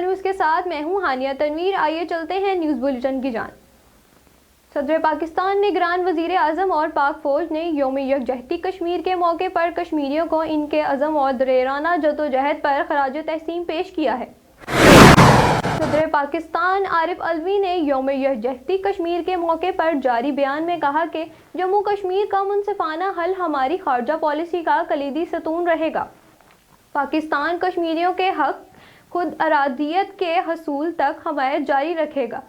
کل نیوز کے ساتھ میں ہوں ہانیہ تنویر. آئیے چلتے ہیں نیوز بلیٹن کی جانب. صدر پاکستان نگران وزیر اعظم اور پاک فوج نے یوم یکجہتی کشمیر کے موقع پر کشمیریوں کو ان کے عزم اور دلیرانہ جدوجہد پر خراج تحسین پیش کیا ہے. صدر پاکستان عارف علوی نے یوم یکجہتی کشمیر کے موقع پر جاری بیان میں کہا کہ جموں کشمیر کا منصفانہ حل ہماری خارجہ پالیسی کا کلیدی ستون رہے گا. پاکستان کشمیریوں کے حق خود ارادیت کے حصول تک حمایت جاری رکھے گا.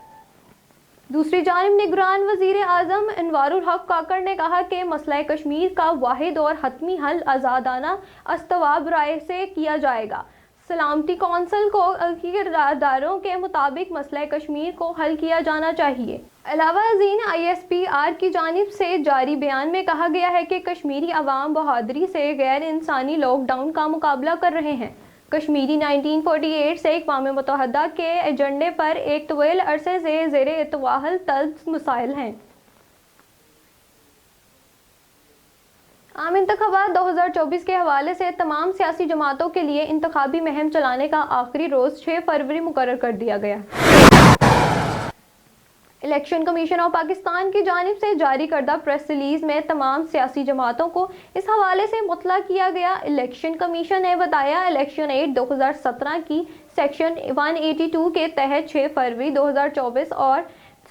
دوسری جانب نگران وزیر اعظم انوار الحق کاکڑ نے کہا کہ مسئلہ کشمیر کا واحد اور حتمی حل آزادانہ استواب رائے سے کیا جائے گا. سلامتی کونسل کو کرداروں کے مطابق مسئلہ کشمیر کو حل کیا جانا چاہیے. علاوہ ازیں ISPR کی جانب سے جاری بیان میں کہا گیا ہے کہ کشمیری عوام بہادری سے غیر انسانی لاک ڈاؤن کا مقابلہ کر رہے ہیں. کشمیری 1948 سے اقوام متحدہ کے ایجنڈے پر ایک طویل عرصے سے زیر اتواہل طلب مسائل ہیں. عام انتخابات 2024 کے حوالے سے تمام سیاسی جماعتوں کے لیے انتخابی مہم چلانے کا آخری روز 6 فروری مقرر کر دیا گیا. الیکشن کمیشن آف پاکستان کی جانب سے جاری کردہ پریس ریلیز میں تمام سیاسی جماعتوں کو اس حوالے سے مطلع کیا گیا. الیکشن کمیشن نے بتایا الیکشن ایکٹ 2017 کی سیکشن 182 کے تحت 6 فروری 2024 اور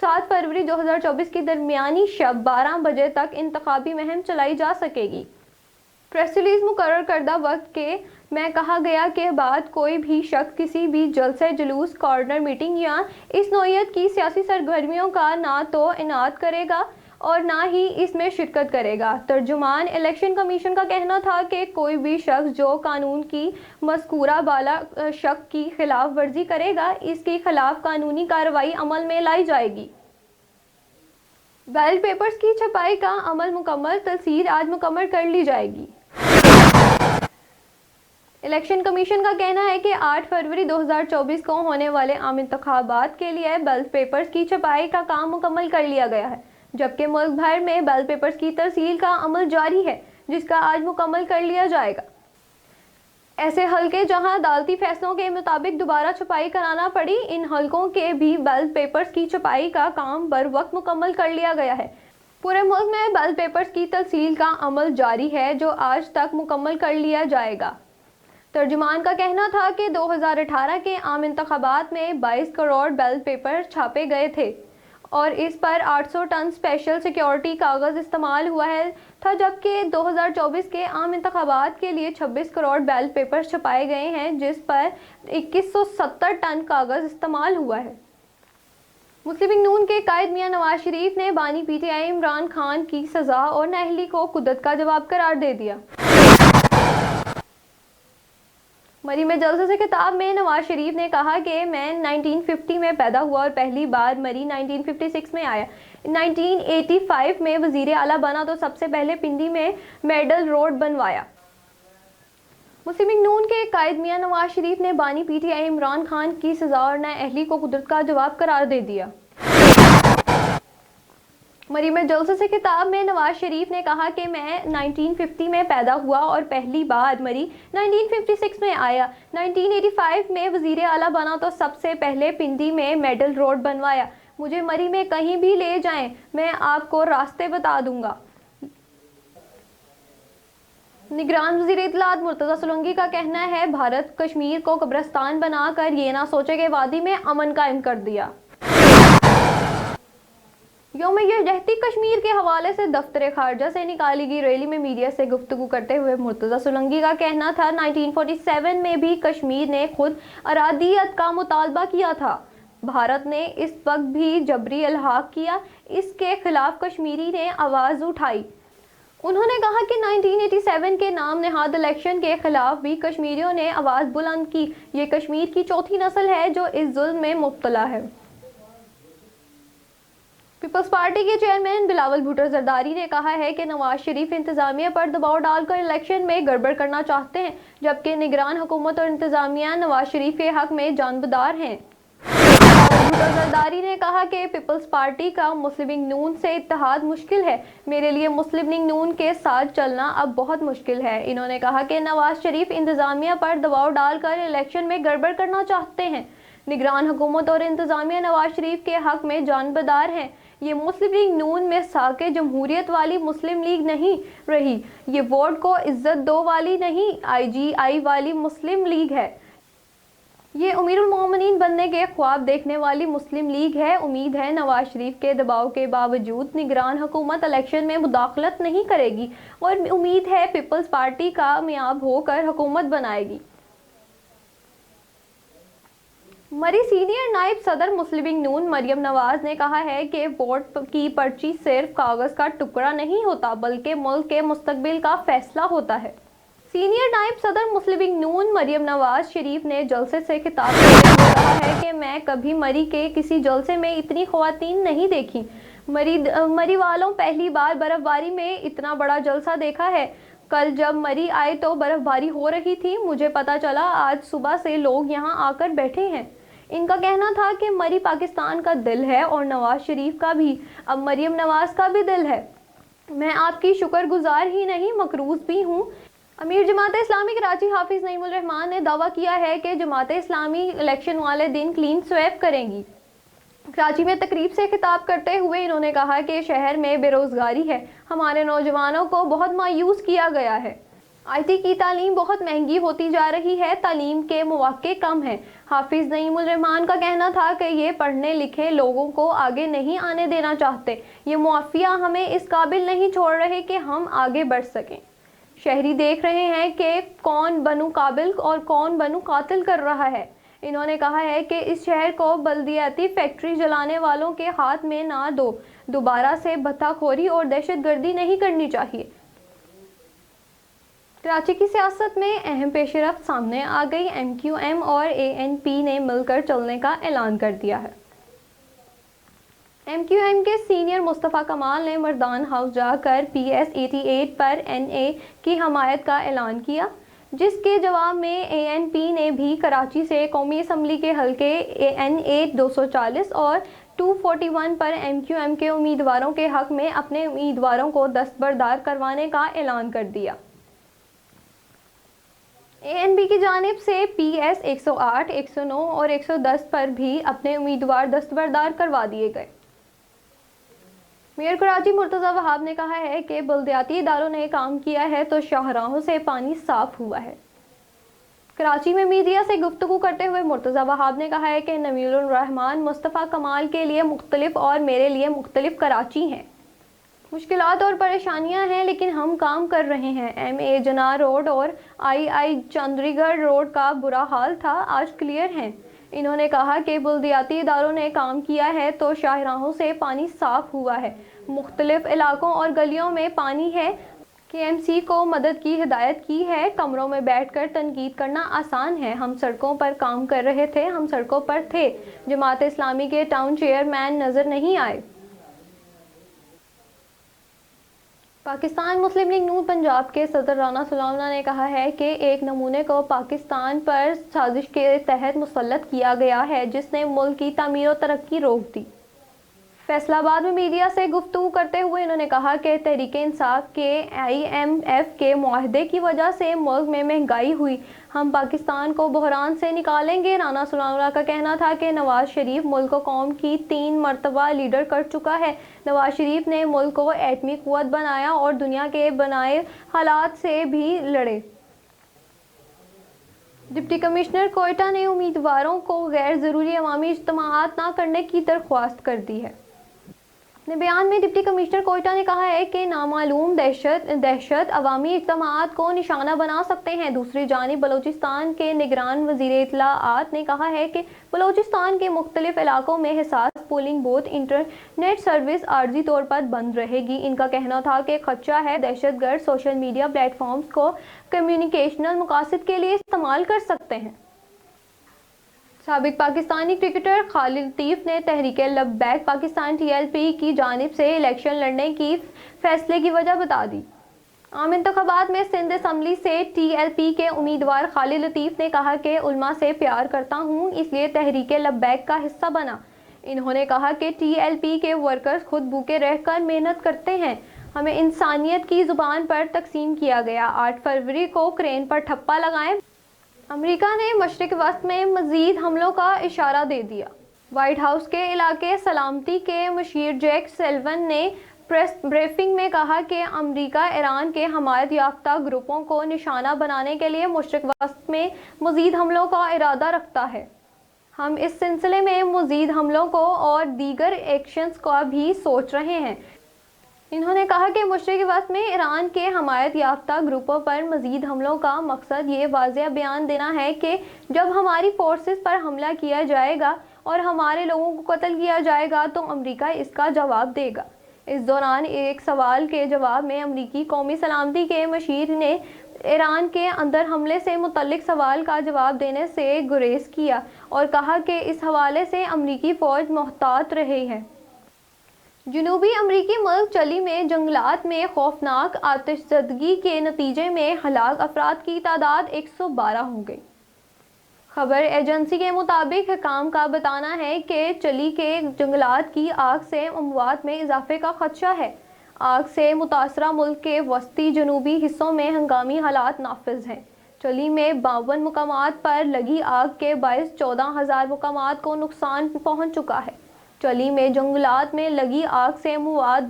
7 فروری 2024 کی درمیانی شب 12 بجے تک انتخابی مہم چلائی جا سکے گی. پریس ریلیز مقرر کردہ وقت کے میں کہا گیا کہ بعد کوئی بھی شخص کسی بھی جلسے جلوس کارنر میٹنگ یا اس نوعیت کی سیاسی سرگرمیوں کا نہ تو انعقاد کرے گا اور نہ ہی اس میں شرکت کرے گا. ترجمان الیکشن کمیشن کا کہنا تھا کہ کوئی بھی شخص جو قانون کی مذکورہ بالا شق کی خلاف ورزی کرے گا اس کے خلاف قانونی کارروائی عمل میں لائی جائے گی. بیلٹ پیپرز کی چھپائی کا عمل مکمل تفصیل آج مکمل کر لی جائے گی. الیکشن کمیشن کا کہنا ہے کہ 8 فروری 2024 کو ہونے والے عام انتخابات کے لیے بیلٹ پیپرز کی چھپائی کا کام مکمل کر لیا گیا ہے، جبکہ ملک بھر میں بیلٹ پیپرز کی ترسیل کا عمل جاری ہے جس کا آج مکمل کر لیا جائے گا. ایسے حلقے جہاں عدالتی فیصلوں کے مطابق دوبارہ چھپائی کرانا پڑی، ان حلقوں کے بھی بیلٹ پیپرز کی چھپائی کا کام بروقت مکمل کر لیا گیا ہے. پورے ملک میں بیلٹ پیپرز کی ترسیل کا عمل جاری ہے جو آج تک مکمل کر لیا جائے گا. ترجمان کا کہنا تھا کہ 2018 کے عام انتخابات میں 22 کروڑ بیلٹ پیپر چھاپے گئے تھے اور اس پر 800 ٹن اسپیشل سیکیورٹی کاغذ استعمال ہوا تھا، جبکہ 2024 کے عام انتخابات کے لیے 26 کروڑ بیلٹ پیپر چھپائے گئے ہیں جس پر 2170 ٹن کاغذ استعمال ہوا ہے. مسلم لیگ نون کے قائد میاں نواز شریف نے بانی PTI عمران خان کی سزا اور نااہلی کو قدرت کا جواب قرار دے دیا. مری میں جلسے سے خطاب میں نواز شریف نے کہا کہ میں 1950 میں پیدا ہوا اور پہلی بار مری 1956 میں آیا. 1985 میں وزیر اعلیٰ بنا تو سب سے پہلے پنڈی میں میڈل روڈ بنوایا. مسلم لیگ نون کے قائد میاں نواز شریف نے بانی PTI عمران خان کی سزا اور نااہلی کو قدرت کا جواب قرار دے دیا. مری میں جلسے سے خطاب میں نواز شریف نے کہا کہ میں 1950 میں پیدا ہوا اور پہلی بار مری 1956 میں آیا. 1985 میں وزیر اعلیٰ بنا تو سب سے پہلے پنڈی میں میڈل روڈ بنوایا. مجھے مری میں کہیں بھی لے جائیں میں آپ کو راستے بتا دوں گا. نگران وزیر اطلاعات مرتضی سولنگی کا کہنا ہے بھارت کشمیر کو قبرستان بنا کر یہ نہ سوچے کہ وادی میں امن قائم کر دیا. یوم یکجہتی کشمیر کے حوالے سے دفتر خارجہ سے نکالی گئی ریلی میں میڈیا سے گفتگو کرتے ہوئے مرتضی سولنگی کا کہنا تھا 1947 میں بھی کشمیر نے خود ارادیت کا مطالبہ کیا تھا. بھارت نے اس وقت بھی جبری الحاق کیا، اس کے خلاف کشمیری نے آواز اٹھائی. انہوں نے کہا کہ 1987 کے نام نہاد الیکشن کے خلاف بھی کشمیریوں نے آواز بلند کی. یہ کشمیر کی چوتھی نسل ہے جو اس ظلم میں مبتلا ہے. پیپلز پارٹی کے چیئرمین بلاول بھٹو زرداری نے کہا ہے کہ نواز شریف انتظامیہ پر دباؤ ڈال کر الیکشن میں گڑبڑ کرنا چاہتے ہیں، جبکہ نگران حکومت اور انتظامیہ نواز شریف کے حق میں جانبدار ہیں. بھٹو زرداری نے کہا کہ پیپلز پارٹی کا مسلم لیگ نون سے اتحاد مشکل ہے. میرے لیے مسلم لیگ نون کے ساتھ چلنا اب بہت مشکل ہے. انہوں نے کہا کہ نواز شریف انتظامیہ پر دباؤ ڈال کر الیکشن میں گڑبڑ کرنا چاہتے ہیں. نگران حکومت اور انتظامیہ نواز شریف کے حق میں جانبدار ہیں۔ یہ مسلم لیگ نون میں ساکِ جمہوریت والی مسلم لیگ نہیں رہی، یہ ووٹ کو عزت دو والی نہیں IGI والی مسلم لیگ ہے، یہ امیر المومنین بننے کے خواب دیکھنے والی مسلم لیگ ہے۔ امید ہے نواز شریف کے دباؤ کے باوجود نگران حکومت الیکشن میں مداخلت نہیں کرے گی اور امید ہے پیپلز پارٹی کامیاب ہو کر حکومت بنائے گی۔ مری سینئر نائب صدر مسلم لیگ نون مریم نواز نے کہا ہے کہ ووٹ کی پرچی صرف کاغذ کا ٹکڑا نہیں ہوتا بلکہ ملک کے مستقبل کا فیصلہ ہوتا ہے۔ سینئر نائب صدر مسلم لیگ نون مریم نواز شریف نے جلسے سے خطاب کرتے ہوئے کہا ہے کہ میں کبھی مری کے کسی جلسے میں اتنی خواتین نہیں دیکھی۔ مری والوں پہلی بار برف باری میں اتنا بڑا جلسہ دیکھا ہے۔ کل جب مری آئے تو برف باری ہو رہی تھی، مجھے پتا چلا آج صبح سے لوگ یہاں آ کر بیٹھے ہیں۔ ان کا کہنا تھا کہ مری پاکستان کا دل ہے اور نواز شریف کا بھی، اب مریم نواز کا بھی دل ہے۔ میں آپ کی شکر گزار ہی نہیں مقروض بھی ہوں۔ امیر جماعت اسلامی کراچی حافظ نعیم الرحمان نے دعویٰ کیا ہے کہ جماعت اسلامی الیکشن والے دن کلین سویپ کرے گی۔ کراچی میں تقریب سے خطاب کرتے ہوئے انہوں نے کہا کہ شہر میں بے روزگاری ہے، ہمارے نوجوانوں کو بہت مایوس کیا گیا ہے۔ IT کی تعلیم بہت مہنگی ہوتی جا رہی ہے، تعلیم کے مواقع کم ہیں۔ حافظ نعیم الرحمان کا کہنا تھا کہ یہ پڑھنے لکھے لوگوں کو آگے نہیں آنے دینا چاہتے، یہ معافیہ ہمیں اس قابل نہیں چھوڑ رہے کہ ہم آگے بڑھ سکیں۔ شہری دیکھ رہے ہیں کہ کون بنو قابل اور کون بنو قاتل کر رہا ہے۔ انہوں نے کہا ہے کہ اس شہر کو بلدیاتی فیکٹری جلانے والوں کے ہاتھ میں نہ دو، دوبارہ سے بھتہ خوری اور دہشت گردی نہیں کرنی چاہیے۔ کراچی کی سیاست میں اہم پیش رفت سامنے آ گئی، MQM اور ANP نے مل کر چلنے کا اعلان کر دیا ہے۔ MQM کے سینئر مصطفیٰ کمال نے مردان ہاؤس جا کر PS 88 پر NA کی حمایت کا اعلان کیا، جس کے جواب میں ANP نے بھی کراچی سے قومی اسمبلی کے حلقے NA 240 اور 241 پر MQM کے امیدواروں کے حق میں اپنے امیدواروں کو دستبردار کروانے کا اعلان کر دیا۔ ANP کی جانب سے PS 108, 109 اور 110 پر بھی اپنے امیدوار دستبردار کروا دیے گئے۔ میئر کراچی مرتضی وہاب نے کہا ہے کہ بلدیاتی اداروں نے کام کیا ہے تو شاہراہوں سے پانی صاف ہوا ہے۔ کراچی میں میڈیا سے گفتگو کرتے ہوئے مرتضی وہاب نے کہا ہے کہ نویر الرحمان مصطفیٰ کمال کے لیے مختلف اور میرے لیے مختلف کراچی ہیں۔ مشکلات اور پریشانیاں ہیں لیکن ہم کام کر رہے ہیں۔ MA جناح روڈ اور II چندری گڑھ روڈ کا برا حال تھا، آج کلیئر ہیں۔ انہوں نے کہا کہ بلدیاتی اداروں نے کام کیا ہے تو شاہراہوں سے پانی صاف ہوا ہے، مختلف علاقوں اور گلیوں میں پانی ہے۔ KMC کو مدد کی ہدایت کی ہے۔ کمروں میں بیٹھ کر تنقید کرنا آسان ہے، ہم سڑکوں پر کام کر رہے تھے، ہم سڑکوں پر تھے۔ جماعت اسلامی کے ٹاؤن چیئرمین نظر نہیں آئے۔ پاکستان مسلم لیگ نون پنجاب کے صدر رانا سلامہ نے کہا ہے کہ ایک نمونے کو پاکستان پر سازش کے تحت مسلط کیا گیا ہے جس نے ملک کی تعمیر و ترقی روک دی۔ فیصل آباد میں میڈیا سے گفتگو کرتے ہوئے انہوں نے کہا کہ تحریک انصاف کے IMF کے معاہدے کی وجہ سے ملک میں مہنگائی ہوئی، ہم پاکستان کو بحران سے نکالیں گے۔ رانا سلامہ کا کہنا تھا کہ نواز شریف ملک کو قوم کی 3 مرتبہ لیڈر کر چکا ہے۔ نواز شریف نے ملک کو ایٹمی قوت بنایا اور دنیا کے بنائے حالات سے بھی لڑے۔ ڈپٹی کمشنر کوئٹہ نے امیدواروں کو غیر ضروری عوامی اجتماعات نہ کرنے کی درخواست کر دی ہے۔ اپنے بیان میں ڈپٹی کمشنر کوئٹہ نے کہا ہے کہ نامعلوم دہشت عوامی اجتماعات کو نشانہ بنا سکتے ہیں۔ دوسری جانب بلوچستان کے نگران وزیر اطلاعات نے کہا ہے کہ بلوچستان کے مختلف علاقوں میں حساس پولنگ بوتھ انٹرنیٹ سروس عارضی طور پر بند رہے گی۔ ان کا کہنا تھا کہ خدشہ ہے دہشت گرد سوشل میڈیا پلیٹ فارمز کو کمیونیکیشنل مقاصد کے لیے استعمال کر سکتے ہیں۔ سابق پاکستانی کرکٹر خالد لطیف نے تحریک لبیک پاکستان TLP کی جانب سے الیکشن لڑنے کی فیصلے کی وجہ بتا دی۔ عام انتخابات میں سندھ اسمبلی سے TLP کے امیدوار خالد لطیف نے کہا کہ علماء سے پیار کرتا ہوں اس لیے تحریک لبیک کا حصہ بنا۔ انہوں نے کہا کہ TLP کے ورکرز خود بھوکے رہ کر محنت کرتے ہیں، ہمیں انسانیت کی زبان پر تقسیم کیا گیا۔ 8 فروری کو کرین پر ٹھپا لگائیں، امریکہ نے مشرق وسط میں مزید حملوں کا اشارہ دے دیا۔ وائٹ ہاؤس کے علاقے سلامتی کے مشیر جیک سلون نے پریس بریفنگ میں کہا کہ امریکہ ایران کے حمایت یافتہ گروپوں کو نشانہ بنانے کے لیے مشرق وسط میں مزید حملوں کا ارادہ رکھتا ہے۔ ہم اس سلسلے میں مزید حملوں کو اور دیگر ایکشنز کا بھی سوچ رہے ہیں۔ انہوں نے کہا کہ مشرق وسط میں ایران کے حمایت یافتہ گروپوں پر مزید حملوں کا مقصد یہ واضح بیان دینا ہے کہ جب ہماری فورسز پر حملہ کیا جائے گا اور ہمارے لوگوں کو قتل کیا جائے گا تو امریکہ اس کا جواب دے گا۔ اس دوران ایک سوال کے جواب میں امریکی قومی سلامتی کے مشیر نے ایران کے اندر حملے سے متعلق سوال کا جواب دینے سے گریز کیا اور کہا کہ اس حوالے سے امریکی فوج محتاط رہی ہے۔ جنوبی امریکی ملک چلی میں جنگلات میں خوفناک آتش زدگی کے نتیجے میں ہلاک افراد کی تعداد 112 ہو گئی۔ خبر ایجنسی کے مطابق حکام کا بتانا ہے کہ چلی کے جنگلات کی آگ سے اموات میں اضافے کا خدشہ ہے۔ آگ سے متاثرہ ملک کے وسطی جنوبی حصوں میں ہنگامی حالات نافذ ہیں۔ چلی میں 52 مقامات پر لگی آگ کے باعث 14,000 مقامات کو نقصان پہنچ چکا ہے۔ چلی میں جنگلات میں لگی آگ سے اموات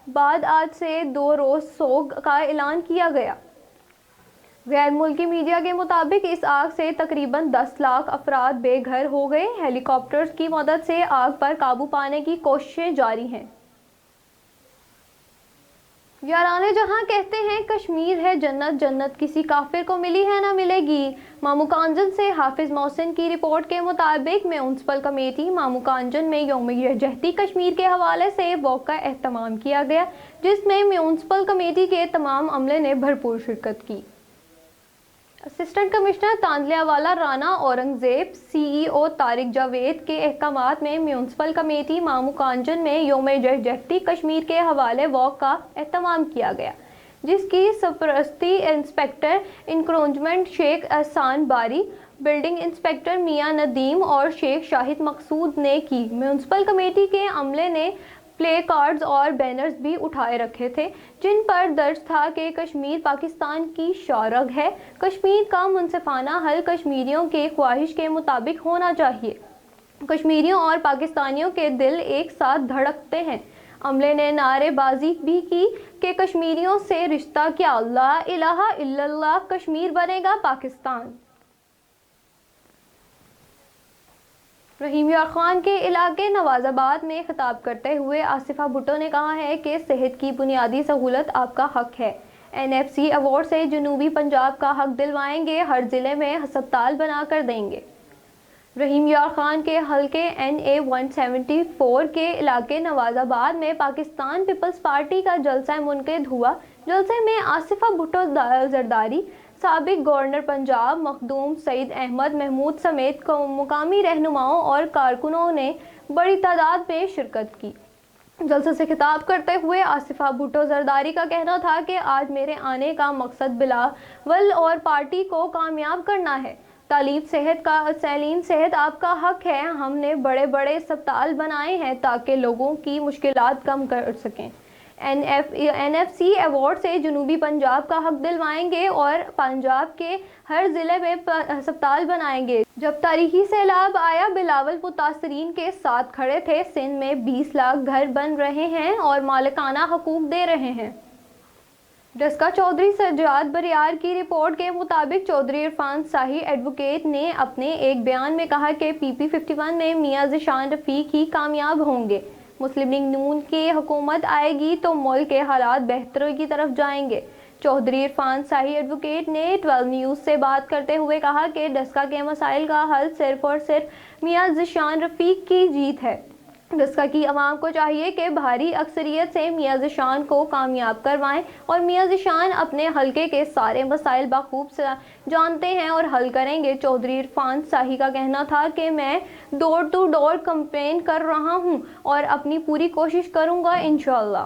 بعد آج سے 2 روز سوگ کا اعلان کیا گیا۔ غیر ملکی میڈیا کے مطابق اس آگ سے تقریباً 10 لاکھ افراد بے گھر ہو گئے۔ ہیلی کاپٹرز کی مدد سے آگ پر قابو پانے کی کوششیں جاری ہیں۔ یاران جہاں کہتے ہیں کشمیر ہے جنت، جنت کسی کافر کو ملی ہے نہ ملے گی۔ مامو کانجن سے حافظ محسن کی رپورٹ کے مطابق میونسپل کمیٹی مامو کانجن میں یوم یکجہتی کشمیر کے حوالے سے واک کا اہتمام کیا گیا، جس میں میونسپل کمیٹی کے تمام عملے نے بھرپور شرکت کی۔ اسسٹنٹ کمشنر تاندلیا والا رانا اورنگزیب، سی ای او طارق جاوید کے احکامات میں میونسپل کمیٹی مامو کانجن میں یوم یکجہتی کشمیر کے حوالے واک کا اہتمام کیا گیا، جس کی سرپرستی انسپکٹر انکروچمنٹ شیخ احسان باری، بلڈنگ انسپکٹر میاں ندیم اور شیخ شاہد مقصود نے کی۔ میونسپل کمیٹی کے عملے نے پلے کارڈز اور بینرز بھی اٹھائے رکھے تھے، جن پر درج تھا کہ کشمیر پاکستان کی شاہراہ ہے، کشمیر کا منصفانہ حل کشمیریوں کے خواہش کے مطابق ہونا چاہیے، کشمیریوں اور پاکستانیوں کے دل ایک ساتھ دھڑکتے ہیں۔ عملے نے نعرے بازی بھی کی کہ کشمیریوں سے رشتہ کیا، لا الہ الا اللہ، کشمیر بنے گا پاکستان۔ رحیم یار خان کے علاقے نواز آباد میں خطاب کرتے ہوئے آصفہ بھٹو نے کہا ہے کہ صحت کی بنیادی سہولت آپ کا حق ہے۔ این ایف سی ایوارڈ سے جنوبی پنجاب کا حق دلوائیں گے، ہر ضلع میں ہسپتال بنا کر دیں گے۔ رحیم یار خان کے حلقے NA 174 کے علاقے نواز آباد میں پاکستان پیپلز پارٹی کا جلسہ منعقد ہوا۔ جلسے میں آصفہ بھٹو زرداری، سابق گورنر پنجاب مخدوم سعید احمد محمود سمیت مقامی رہنماؤں اور کارکنوں نے بڑی تعداد میں شرکت کی۔ جلسے سے خطاب کرتے ہوئے آصفہ بھٹو زرداری کا کہنا تھا کہ آج میرے آنے کا مقصد بلاول اور پارٹی کو کامیاب کرنا ہے۔ سیلین صحت آپ کا حق ہے۔ ہم نے بڑے بڑے اسپتال بنائے ہیں تاکہ لوگوں کی مشکلات کم کر سکیں۔ این ایف سی ایوارڈ سے جنوبی پنجاب کا حق دلوائیں گے اور پنجاب کے ہر ضلع میں ہسپتال بنائیں گے۔ جب تاریخی سیلاب آیا، بلاول متاثرین کے ساتھ کھڑے تھے۔ سندھ میں 20 لاکھ گھر بن رہے ہیں اور مالکانہ حقوق دے رہے ہیں۔ ڈسکا چودھری سجاد بریار کی رپورٹ کے مطابق چودھری عرفان شاہی ایڈوکیٹ نے اپنے ایک بیان میں کہا کہ PP 51 میں میاں ذیشان رفیق ہی کامیاب ہوں گے۔ مسلم لیگ نون کی حکومت آئے گی تو ملک کے حالات بہتری کی طرف جائیں گے۔ چودھری عرفان شاہی ایڈوکیٹ نے 12 نیوز سے بات کرتے ہوئے کہا کہ ڈسکا کے مسائل کا حل صرف اور صرف میاں ذیشان رفیق کی جیت ہے۔ ڈسکا کی عوام کو چاہیے کہ بھاری اکثریت سے میاں ذیشان کو کامیاب کروائیں اور میاں ذیشان اپنے حلقے کے سارے مسائل بخوب جانتے ہیں اور حل کریں گے۔ چودھری عرفان شاہی کا کہنا تھا کہ میں ڈور ٹو ڈور کیمپین کر رہا ہوں اور اپنی پوری کوشش کروں گا انشاءاللہ۔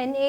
NA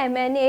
MNA